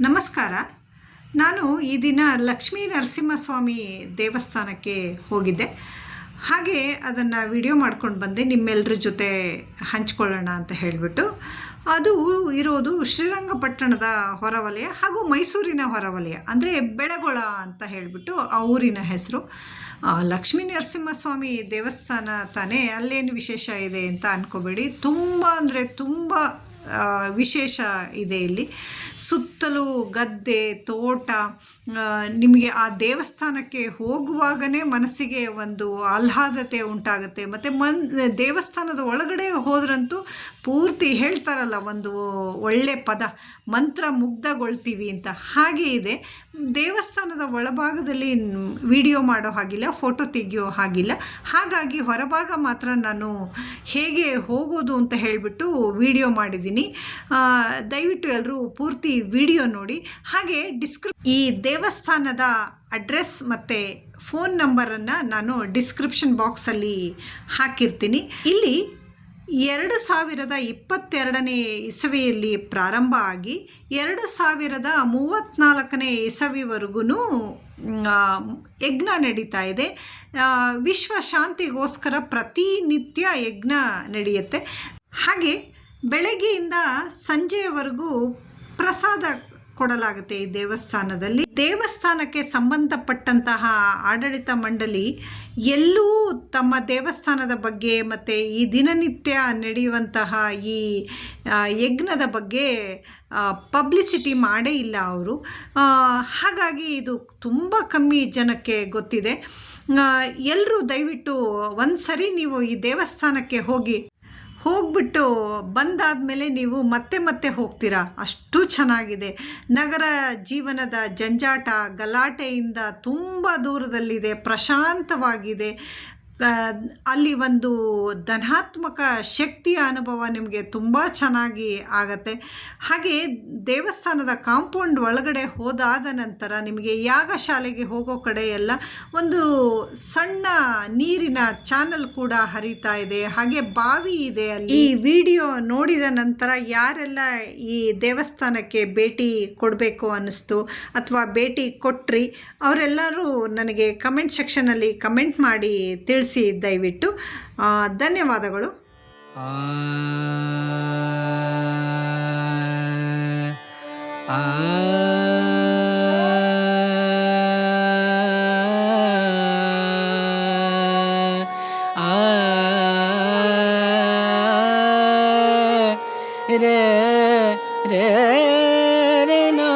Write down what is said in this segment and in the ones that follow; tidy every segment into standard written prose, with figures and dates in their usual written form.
ನಮಸ್ಕಾರ. ನಾನು ಈ ದಿನ ಲಕ್ಷ್ಮೀ ನರಸಿಂಹಸ್ವಾಮಿ ದೇವಸ್ಥಾನಕ್ಕೆ ಹೋಗಿದ್ದೆ. ಹಾಗೆ ಅದನ್ನು ವಿಡಿಯೋ ಮಾಡ್ಕೊಂಡು ಬಂದೆ, ನಿಮ್ಮೆಲ್ಲರ ಜೊತೆ ಹಂಚ್ಕೊಳ್ಳೋಣ ಅಂತ ಹೇಳಿಬಿಟ್ಟು. ಅದು ಇರೋದು ಶ್ರೀರಂಗಪಟ್ಟಣದ ಹೊರವಲಯ ಹಾಗೂ ಮೈಸೂರಿನ ಹೊರವಲಯ, ಅಂದರೆ ಬೆಳಗೊಳ ಅಂತ ಹೇಳಿಬಿಟ್ಟು ಆ ಊರಿನ ಹೆಸರು. ಲಕ್ಷ್ಮೀ ನರಸಿಂಹಸ್ವಾಮಿ ದೇವಸ್ಥಾನ ತಾನೇ, ಅಲ್ಲೇನು ವಿಶೇಷ ಇದೆ ಅಂತ ಅಂದ್ಕೋಬೇಡಿ. ತುಂಬ ಅಂದರೆ ತುಂಬ ವಿಶೇಷ ಇದೆ. ಇಲ್ಲಿ ಸುತ್ತಲೂ ಗದ್ದೆ, ತೋಟ. ನಿಮಗೆ ಆ ದೇವಸ್ಥಾನಕ್ಕೆ ಹೋಗುವಾಗಲೇ ಮನಸ್ಸಿಗೆ ಒಂದು ಆಹ್ಲಾದತೆ ಉಂಟಾಗುತ್ತೆ. ಮತ್ತು ದೇವಸ್ಥಾನದ ಒಳಗಡೆ ಹೋದ್ರಂತೂ ಪೂರ್ತಿ ಹೇಳ್ತಾರಲ್ಲ ಒಂದು ಒಳ್ಳೆ ಪದ, ಮಂತ್ರ ಮುಗ್ಧಗೊಳ್ತೀವಿ ಅಂತ, ಹಾಗೆ ಇದೆ. ದೇವಸ್ಥಾನದ ಒಳಭಾಗದಲ್ಲಿ ವಿಡಿಯೋ ಮಾಡೋ ಹಾಗಿಲ್ಲ, ಫೋಟೋ ತೆಗೆಯೋ ಹಾಗಿಲ್ಲ. ಹಾಗಾಗಿ ಹೊರಭಾಗ ಮಾತ್ರ ನಾನು ಹೇಗೆ ಹೋಗೋದು ಅಂತ ಹೇಳಿಬಿಟ್ಟು ವಿಡಿಯೋ ಮಾಡಿದ್ದೀನಿ. ದಯವಿಟ್ಟು ಎಲ್ಲರೂ ಪೂರ್ತಿ ವಿಡಿಯೋ ನೋಡಿ. ಹಾಗೆ ಈ ದೇವಸ್ಥಾನದ ಅಡ್ರೆಸ್ ಮತ್ತು ಫೋನ್ ನಂಬರನ್ನು ನಾನು ಡಿಸ್ಕ್ರಿಪ್ಷನ್ ಬಾಕ್ಸಲ್ಲಿ ಹಾಕಿರ್ತೀನಿ. ಇಲ್ಲಿ 2022ನೇ ಇಸವಿಯಲ್ಲಿ ಪ್ರಾರಂಭ ಆಗಿ 2034ನೇ ಇಸವಿವರೆಗೂ ಯಜ್ಞ ನಡೀತಾ ಇದೆ. ವಿಶ್ವ ಶಾಂತಿಗೋಸ್ಕರ ಪ್ರತಿನಿತ್ಯ ಯಜ್ಞ ನಡೆಯುತ್ತೆ. ಹಾಗೆ ಬೆಳಗ್ಗೆಯಿಂದ ಸಂಜೆಯವರೆಗೂ ಪ್ರಸಾದ ಕೊಡಲಾಗುತ್ತೆ ಈ ದೇವಸ್ಥಾನದಲ್ಲಿ. ದೇವಸ್ಥಾನಕ್ಕೆ ಸಂಬಂಧಪಟ್ಟಂತಹ ಆಡಳಿತ ಮಂಡಳಿ ಎಲ್ಲೂ ತಮ್ಮ ದೇವಸ್ಥಾನದ ಬಗ್ಗೆ ಮತ್ತು ಈ ದಿನನಿತ್ಯ ನಡೆಯುವಂತಹ ಈ ಯಜ್ಞದ ಬಗ್ಗೆ ಪಬ್ಲಿಸಿಟಿ ಮಾಡೇ ಇಲ್ಲ ಅವರು. ಹಾಗಾಗಿ ಇದು ತುಂಬ ಕಮ್ಮಿ ಜನಕ್ಕೆ ಗೊತ್ತಿದೆ. ಎಲ್ಲರೂ ದಯವಿಟ್ಟು ಒಂದು ಸರಿ ನೀವು ಈ ದೇವಸ್ಥಾನಕ್ಕೆ ಹೋಗ್ಬಿಟ್ಟು ಬಂದಾದಮೇಲೆ ನೀವು ಮತ್ತೆ ಮತ್ತೆ ಹೋಗ್ತೀರಾ, ಅಷ್ಟು ಚೆನ್ನಾಗಿದೆ. ನಗರ ಜೀವನದ ಜಂಜಾಟ ಗಲಾಟೆಯಿಂದ ತುಂಬ ದೂರದಲ್ಲಿದೆ, ಪ್ರಶಾಂತವಾಗಿದೆ. ಅಲ್ಲಿ ಒಂದು ಧನಾತ್ಮಕ ಶಕ್ತಿಯ ಅನುಭವ ನಿಮಗೆ ತುಂಬ ಚೆನ್ನಾಗಿ ಆಗತ್ತೆ. ಹಾಗೆ ದೇವಸ್ಥಾನದ ಕಾಂಪೌಂಡ್ ಒಳಗಡೆ ಹೋದಾದ ನಂತರ ನಿಮಗೆ ಯಾಗಶಾಲೆಗೆ ಹೋಗೋ ಕಡೆ ಎಲ್ಲ ಒಂದು ಸಣ್ಣ ನೀರಿನ ಚಾನಲ್ ಕೂಡ ಹರಿತಾ ಇದೆ. ಹಾಗೆ ಬಾವಿ ಇದೆ ಅಲ್ಲಿ. ಈ ವಿಡಿಯೋ ನೋಡಿದ ನಂತರ ಯಾರೆಲ್ಲ ಈ ದೇವಸ್ಥಾನಕ್ಕೆ ಭೇಟಿ ಕೊಡಬೇಕು ಅನ್ನಿಸ್ತು ಅಥವಾ ಭೇಟಿ ಕೊಟ್ರಿ ಅವರೆಲ್ಲರೂ ನನಗೆ ಕಮೆಂಟ್ ಸೆಕ್ಷನಲ್ಲಿ ಕಮೆಂಟ್ ಮಾಡಿ ತಿಳಿಸಿ ದಯವಿಟ್ಟು. ಧನ್ಯವಾದಗಳು. ರೇ ರೇ ರೇ ನಾ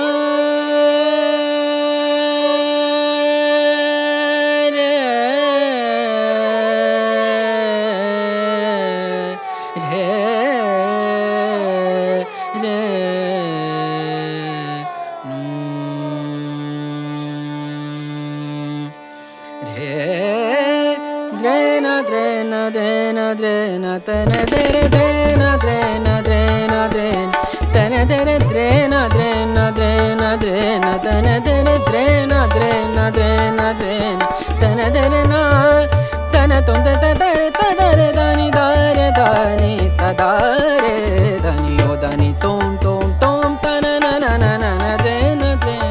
Drena drena drena drena tana dere drena drena drena drena tana dere drena drena drena drena tana dere drena drena drena drena tana dere na tana tom ta dare tadare dani dare dani tadare dani o dani tom tom tom tana na na na na na drena drena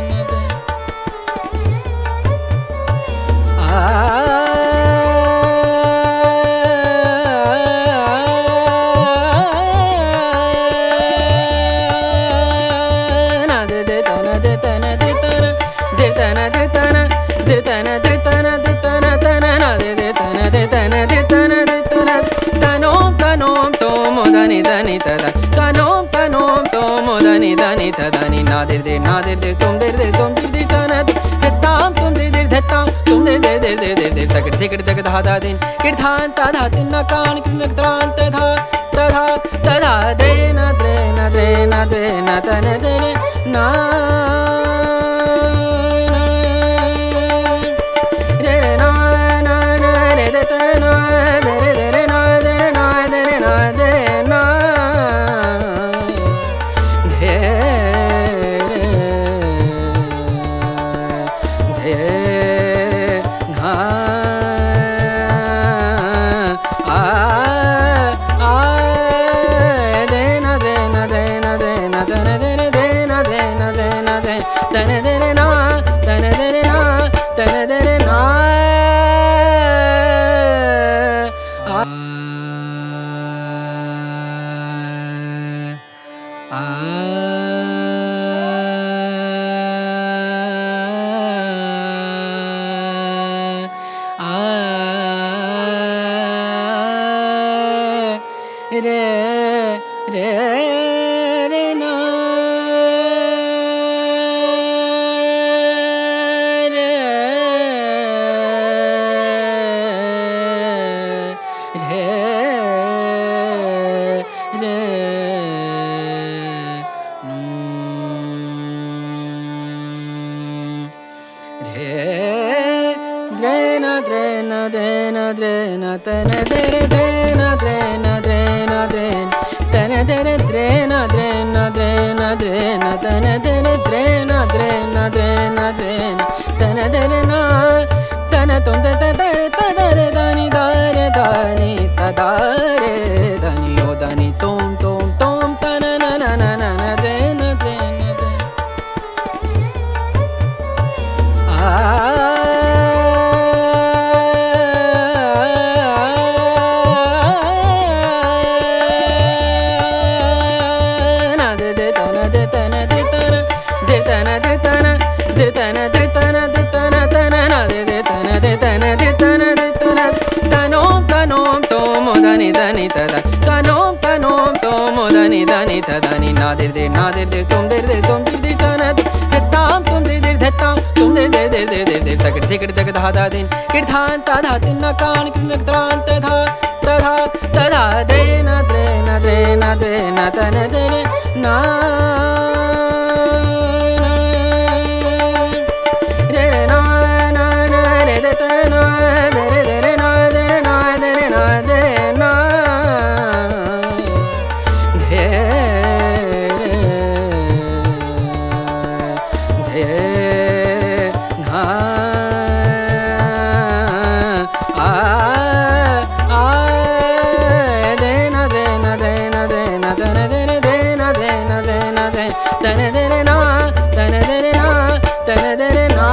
dani tada tanom tanom tomo dani dani tadani nadir de tom der tom dir tana de tam tom der tam tom der takir tikir tak da din kir than ta da tin na kan kir tran ta da ta drena drena drena drena tana dene na re na na na re de ta na de re na de na de na de na dena dena dena dena dena dena dena dena ತನ ದರೆ ನಾ ತನ ದರೆ ನಾ ತನ ದರೆ ನಾ re re re na re re re drena drena drena drena tana dere drena drena drena drena tana dere drena drena drena drena tana dere drena drena drena drena tana dere na tana tum da da da dare dani dare dani tadare dani o dani tum tum tum tana na na na na na drena drena dani tada tanom tanom tomo dani dani tadani nadir dir tom dir dir tom dir dir tana tam tom dir dir tam tom dir dir dir dir dir dir takir tikir tak da da din kir than ta da tin na kan kir nak tran ta tha ta tha ta da de na tana de na re re na na na re de ta na de re na de na de na de na de de na a de na de na de na de na tana de na de na de na de tana de na tana de na tana de na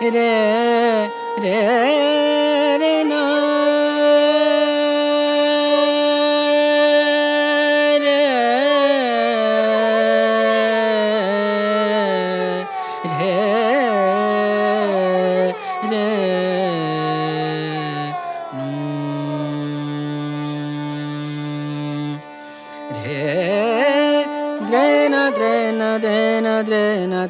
re re re na re re re re drena drena drena drena